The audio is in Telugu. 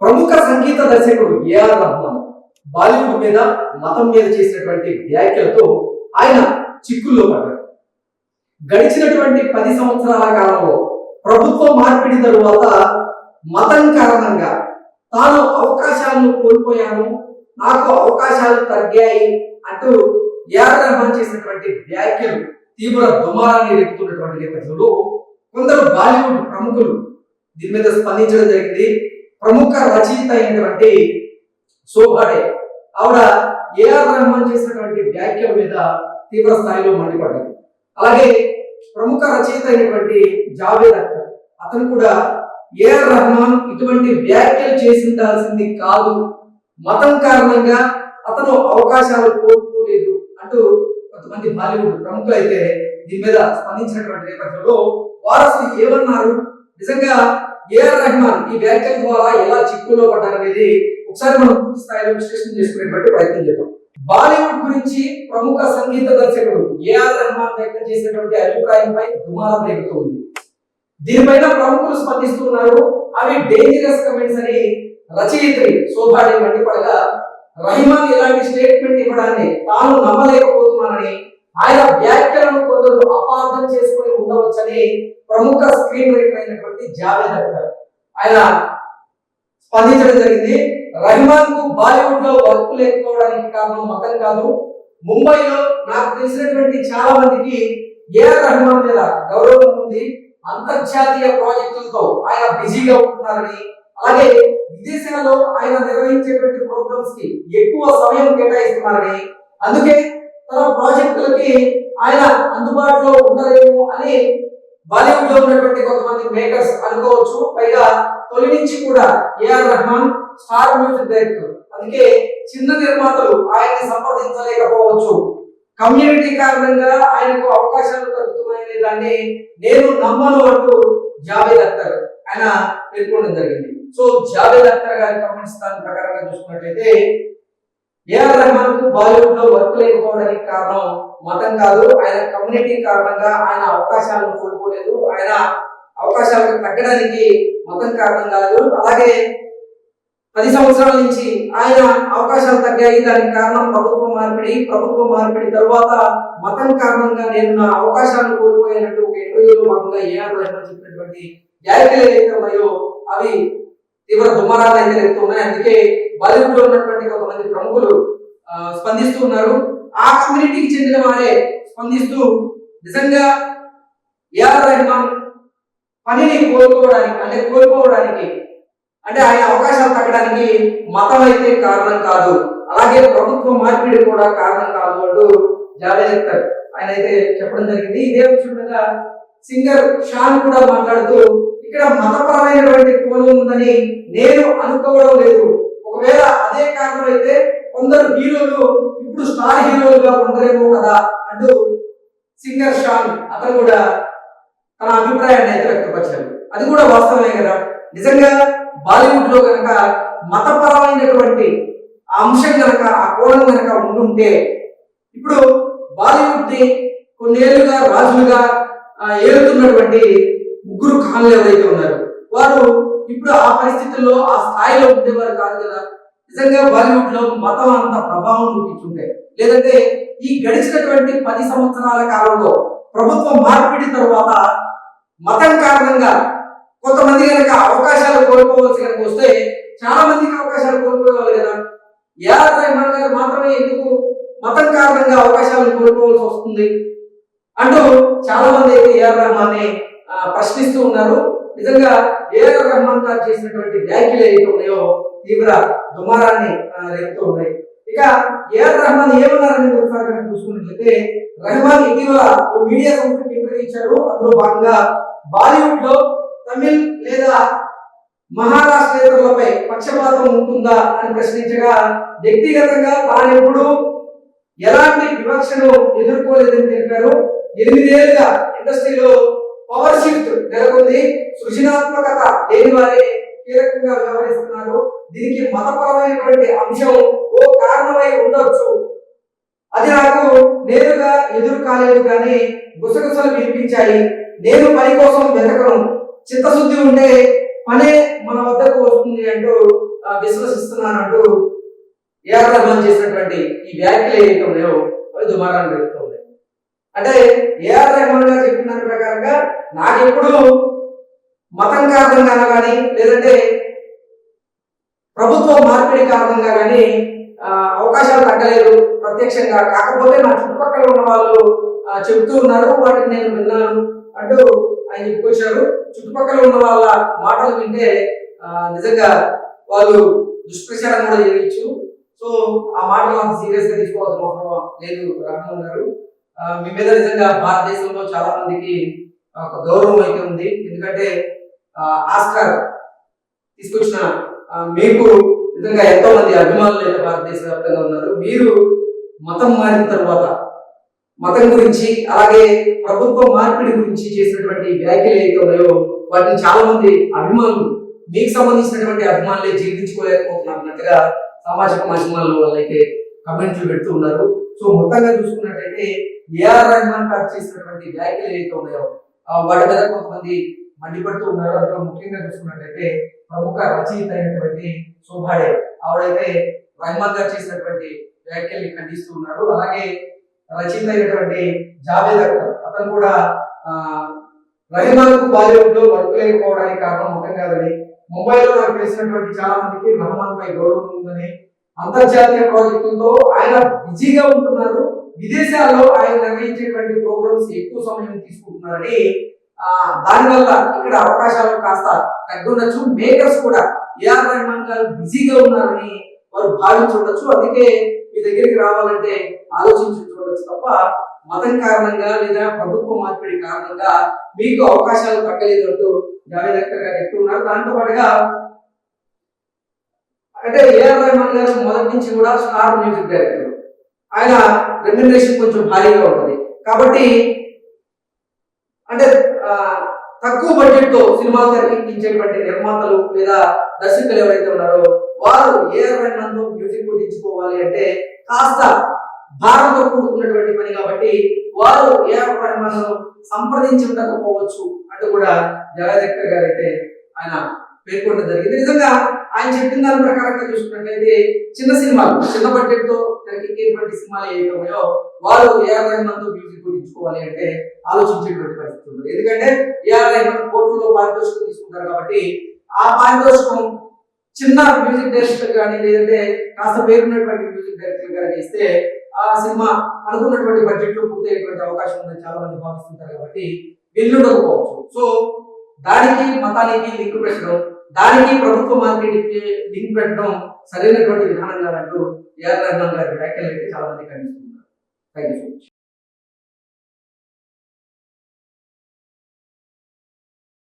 ప్రముఖ సంగీత దర్శకుడు ఏఆర్ రెహమాన్ బాలీవుడ్ మీద మతం మీద చేసినటువంటి వ్యాఖ్యలతో ఆయన చిక్కుల్లో పడ్డారు. గడిచినటువంటి 10 సంవత్సరాల కాలంలో ప్రభుత్వ మార్పిడి తరువాత మతం కారణంగా తాను అవకాశాలను కోల్పోయాను, నాకు అవకాశాలు తగ్గాయి అంటూ ఏఆర్ రెహమాన్ చేసినటువంటి వ్యాఖ్యలు తీవ్ర దుమారాన్ని రేపుతున్నటువంటి నేపథ్యంలో కొందరు బాలీవుడ్ ప్రముఖులు దీని మీద స్పందించడం జరిగింది. ప్రముఖ రచయిత అయినటువంటి శోభాడే ఆవిడ ఏఆర్ రెహమాన్ చేసినటువంటి వ్యాఖ్యల మీద తీవ్ర స్థాయిలో మండిపడ్డారు. అలాగే ప్రముఖ రచయిత అయినటువంటి జావేద్ అఖ్తర్ అతను కూడా ఏఆర్ రెహమాన్ ఇటువంటి వ్యాఖ్యలు చేసి ఉండాల్సింది కాదు, మతం కారణంగా అతను అవకాశాలు కోల్పోలేదు అంటూ కొంతమంది బాలీవుడ్ ప్రముఖులు అయితే దీని మీద స్పందించినటువంటి నేపథ్యంలో వారు అసలు ఏమన్నారు, నిజంగా ఏఆర్ రెహమాన్ ఈ వ్యాఖ్యల ద్వారా ఎలా చిక్కుల్లో పడ్డారనేది ఒకసారి మనం పూర్తి స్థాయిలో విశ్లేషణ చేసుకునేటువంటి ప్రయత్నం చేద్దాం. బాలీవుడ్ గురించి ప్రముఖ సంగీత దర్శకుడు ఏఆర్ రెహమాన్ వ్యక్తం చేసినటువంటి అభిప్రాయంపై దుమారం రేపుతూ ఉంది. దీనిపైన ప్రముఖులు స్పందిస్తున్నారు. అవి డేంజరస్ కమెంట్స్ అని రచయిత్రి శోభాడే మండిపడగా, రెహమాన్ ఇలాంటి స్టేట్మెంట్ ఇవ్వడాన్ని తాను నమ్మలేకపోతున్నానని, ఆయన వ్యాఖ్యలను కొందరు అపార్థం చేసుకుని ఉండవచ్చని ప్రముఖ స్క్రీన్ రైటర్ అయినటువంటి జావేద్ అఖ్తర్ ఆయన స్పందించడం జరిగింది. రెహమాన్ కు బాలీవుడ్ లో వర్క్ లేకపోవడానికి కారణం మతం కాదు. ముంబైలో నాకు తెలిసినటువంటి చాలా మందికి ఏఆర్ రెహమాన్ మీద గౌరవం ఉంది. అంతర్జాతీయ ప్రాజెక్టులతో ఆయన బిజీగా ఉంటున్నారని, అలాగే విదేశాల్లో ఆయన నిర్వహించేటువంటి ప్రోగ్రామ్స్ కి ఎక్కువ సమయం కేటాయిస్తున్నారని, అందుకే తన ప్రాజెక్టులకి ఆయన అందుబాటులో ఉండలేము అని బాలీవుడ్ లో ఉన్నటువంటి కొంతమంది మేకర్స్ అనుకోవచ్చు. పైగా తొలి నుంచి కూడా A R Rahman star music director, అందుకే చిన్న నిర్మాతలు ఆయన్ని సంప్రదించలేకపోవచ్చు. కమ్యూనిటీ కారణంగా ఆయనకు అవకాశాలు దొరుకుతున్నాయనే దాన్ని నేను నమ్మను అంటూ జావేద్ అఖ్తర్ ఆయన పేర్కొనడం జరిగింది. సో జావేద్ అఖ్తర్ గారి కమెంట్స్ దాని ప్రకారంగా చూసుకున్నట్లయితే ఏఆర్ రెహమాన్ కు బాలీవుడ్ లో వర్క్ లేకపోవడానికి కారణం మతం కాదు, ఆయన కమ్యూనిటీ కారణంగా ఆయన అవకాశాలను కోల్పోలేదు, ఆయన అవకాశాలకు తగ్గడానికి మతం కారణం కాదు. అలాగే 10 సంవత్సరాల నుంచి ఆయన అవకాశాలు తగ్గాయి, దానికి కారణం ప్రభుత్వ మార్పిడి తరువాత మతం కారణంగా నేను నా అవకాశాలను కోల్పోయినట్టు ఒక ఇంటర్వ్యూలో భాగంగా ఏఆర్ రెహమాన్ చెప్పినటువంటి వ్యాఖ్యలు ఏవైతే ఉన్నాయో అవి తీవ్ర దుమారాలు అయితే రేపుతున్నాయి. అందుకే బాలీవుడ్ లో ఉన్నటువంటి కొంతమంది ప్రముఖులు స్పందిస్తూ ఉన్నారు. ఆ కమ్యూనిటీకి చెందిన వారే స్పందిస్తూ నిజంగా ఏఆర్ రెహమాన్ పనిని కోల్పోవడానికి అంటే ఆయన అవకాశాలు తగ్గడానికి మతం అయితే కారణం కాదు, అలాగే ప్రభుత్వ మార్పిడి కూడా కారణం కాదు అంటూ జావేద్ అఖ్తర్ ఆయన అయితే చెప్పడం జరిగింది. ఇదే విషయం మీద సింగర్ షాన్ కూడా మాట్లాడుతూ, ఇక్కడ మతపరమైనటువంటి కోణం ఉందని నేను అనుకోవడం లేదు, ఒకవేళ అదే కారణం అయితే కొందరు హీరోలు ఇప్పుడు స్టార్ హీరోలుగా ఉండరేమో కదా అంటూ సింగర్ షాన్ అతను కూడా తన అభిప్రాయాన్ని అయితే వ్యక్తపరిచారు. అది కూడా వాస్తవమే కదా. నిజంగా బాలీవుడ్ లో కనుక మతపరమైనటువంటి అంశం కనుక ఆ కోణం కనుక ఉండుంటే ఇప్పుడు బాలీవుడ్ ని కొన్నేళ్లుగా రాజులుగా ఏలుతున్నటువంటి ముగ్గురు ఖాన్లు ఎవరైతే ఉన్నారు వారు ఇప్పుడు ఆ పరిస్థితుల్లో ఆ స్థాయిలో ఉండేవారు కాదు కదా. నిజంగా బాలీవుడ్ లో మతం అంత ప్రభావం చూపించుంటే, లేదంటే ఈ గడిచినటువంటి 10 సంవత్సరాల కాలంలో ప్రభుత్వ మార్పిడి తరువాత మతం కారణంగా కొంతమంది కనుక అవకాశాలు కోల్పోవలసి కనుక వస్తే చాలా మందికి అవకాశాలు కోల్పోయేవాళ్ళు కదా. ఏఆర్ రెహమాన్ గారు మాత్రమే ఎందుకు మతం కారణంగా అవకాశాలను కోల్పోవలసి వస్తుంది అంటూ చాలా మంది అయితే ఏఆర్ రెహమాన్ ని ప్రశ్నిస్తూ ఉన్నారు. నిజంగా ఏఆర్ రెహమాన్ గారు చేసినటువంటి వ్యాఖ్యలు ఏవైతే ఉన్నాయో తీవ్ర దుమారాన్ని రేపుతూ ఉన్నాయి. ఇక ఏఆర్ రెహమాన్ ఏమన్నారనేది ఒకసారి చూసుకున్నట్లయితే, రెహమాన్ ఇటీవల మీడియా సంస్థకి ఇంటర్వ్యూ ఇచ్చారు. అందులో భాగంగా బాలీవుడ్ లో తమిళ్ లేదా మహారాష్ట్రేతరులపై పక్షపాతం ఉంటుందా అని ప్రశ్నించగా, వ్యక్తిగతంగా తాను ఎప్పుడు ఎలాంటి వివక్షను ఎదుర్కోలేదని తెలిపారు. 8 ఏళ్లుగా ఇండస్ట్రీలో పవర్ షిఫ్ట్ నెలకొంది, సృజనాత్మకత లేని వారే కీలకంగా వ్యవహరిస్తున్నారు, దీనికి మతపరమైనటువంటి అంశం ఓ కారణమై ఉండొచ్చు, అది నాకు నేరుగా ఎదురు కాలేదు కానీ గుసగుసలు వినిపించాయి, నేను పని కోసం వెతకను, చిత్తశుద్ధి ఉంటే పనే మన వద్దకు వస్తుంది అంటూ విశ్వసిస్తున్నానంటూ ఏఆర్ రెహమాన్ చేసినటువంటి ఈ వ్యాఖ్యలు ఏవైతే ఉన్నాయో అవి దుమారాన్ని రేపుతుంది. అంటే ఏఆర్ రెహమాన్ గారు చెప్పిన దాని ప్రకారంగా నాకెప్పుడు మతం కారణంగా కానీ లేదంటే ప్రభుత్వ మార్పిడి కారణంగా కానీ అవకాశాలు తగ్గలేదు ప్రత్యక్షంగా. కాకపోతే నా చుట్టుపక్కల ఉన్న వాళ్ళు చెబుతూ ఉన్నారు, వాటిని నేను విన్నాను అంటూ ఆయన చెప్పుకొచ్చారు. చుట్టుపక్కల ఉన్న వాళ్ళ మాటలు వింటే నిజంగా వాళ్ళు దుష్ప్రచారం కూడా చేయవచ్చు. సో ఆ మాటలు అంత సీరియస్ గా తీసుకోవాల్సిన అవసరం లేదు. రాఘవన్ గారు, మీ మీద నిజంగా భారతదేశంలో చాలా మందికి ఒక గౌరవం అయితే ఉంది. ఎందుకంటే ఆస్కార్ తీసుకొచ్చిన మీకు నిజంగా ఎంతో మంది అభిమానులు అయితే భారతదేశ వ్యాప్తంగా ఉన్నారు. మీరు మతం మారిన తర్వాత మతం గురించి అలాగే ప్రభుత్వ మార్పిడి గురించి చేసినటువంటి వ్యాఖ్యలు ఏవైతే ఉన్నాయో వాటిని చాలా మంది అభిమానులు, మీకు సంబంధించినటువంటి అభిమానులే జీర్ణించుకోలేకపోతున్నట్టుగా సామాజిక మాధ్యమాల్లో వాళ్ళైతే కమెంట్లు పెడుతూ ఉన్నారు. సో మొత్తంగా చూసుకున్నట్లయితే ఏఆర్ రెహమాన్ గారు చేసినటువంటి వ్యాఖ్యలు ఏవైతే ఉన్నాయో వాటి మీద కొంతమంది మండిపడుతూ ఉన్నారు. అందులో ముఖ్యంగా చూసుకున్నట్లయితే ప్రముఖ రచయిత అయినటువంటి శోభాడే, ఆవిడైతే రెహమాన్ గారు చేసినటువంటి వ్యాఖ్యల్ని ఖండిస్తూ ఉన్నారు. అలాగే రచయిత అయినటువంటి జావేద్ అఖ్తర్, అతను కూడా రెహమాన్ కు బాలీవుడ్ లో వర్క్ లేకపోవడానికి కారణం మొత్తం కాదని, ముంబైలో నాకు తెలిసినటువంటి చాలా మందికి రెహమాన్ పై గౌరవం ఉందని, అంతర్జాతీయ ప్రాజెక్టులతో ఆయన బిజీగా ఉంటున్నారు, విదేశాల్లో ఆయన నిర్వహించేటువంటి ప్రోగ్రామ్స్ ఎక్కువ సమయం తీసుకుంటున్నారని, దానివల్ల ఇక్కడ అవకాశాలు కాస్త తగ్గుండొచ్చు, మేకర్స్ కూడా ఏఆర్ రెహమాన్ గారు బిజీగా ఉన్నారని వారు భావించుండొచ్చు, అందుకే మీ దగ్గరికి రావాలంటే ఆలోచించి చూడవచ్చు తప్ప మతం కారణంగా లేదా ప్రభుత్వ మార్పిడి కారణంగా మీకు అవకాశాలు తగ్గలేదు అంటూ జావేద్ అఖ్తర్ గారు చెప్తున్నారు. దాంతో పాటుగా అంటే ఏఆర్ రెహమాన్ గారు మొదటి నుంచి కూడా స్టార్ మ్యూజిక్ డైరెక్టర్, ఆయన రెమ్యునరేషన్ కొంచెం భారీగా ఉంటుంది కాబట్టి అంటే తక్కువ బడ్జెట్ తో సినిమాలు తెరకెక్కించేటువంటి నిర్మాతలు లేదా దర్శకులు ఎవరైతే ఉన్నారో వారు ఏఆర్ రెహమాన్ తో మ్యూజిక్ కొట్టించుకోవాలి అంటే కాస్త భారంతో కూడుకున్నటువంటి పని కాబట్టి వారు ఏఆర్ రెహమాన్ సంప్రదించి ఉండకపోవచ్చు అంటూ కూడా జావేద్ అఖ్తర్ గారు అయితే ఆయన పేర్కొనడం జరిగింది. నిజంగా ఆయన చెప్పిన దాని ప్రకారంగా చూసుకున్నట్లయితే చిన్న సినిమాలు, చిన్న బడ్జెట్ తో తెరకెక్కేటువంటి సినిమాలు ఏవైతే ఉన్నాయో వారు ఏఆర్ రెహమాన్ తో మ్యూజిక్ కొట్టించుకోవాలి అంటే ఆలోచించేటువంటి పరిస్థితి ఉంది. ఎందుకంటే ఏఆర్ రెహమాన్ కోట్లలో పారితోషికం తీసుకుంటారు కాబట్టి ఆ పారితోషికం చిన్న మ్యూజిక్ డైరెక్టర్ కానీ లేదంటే కాస్త పేరున్నటువంటి మ్యూజిక్ డైరెక్టర్ గారికి ఇస్తే ఆ సినిమా అనుకున్నటువంటి బడ్జెట్ లో పూర్తయ్యేటువంటి అవకాశం ఉందని చాలా మంది భావిస్తుంటారు కాబట్టి వెళ్ళుండకపోవచ్చు. సో దానికి మతానికి లింక్ పెట్టడం, దానికి ప్రభుత్వ మార్కెట్కి లింక్ పెట్టడం సరైనటువంటి విధానం కాదంటూ ఏఆర్ రెహమాన్ గారి వ్యాఖ్యలు అయితే చాలా మంది ఖండిస్తున్నారు. Thank you so much.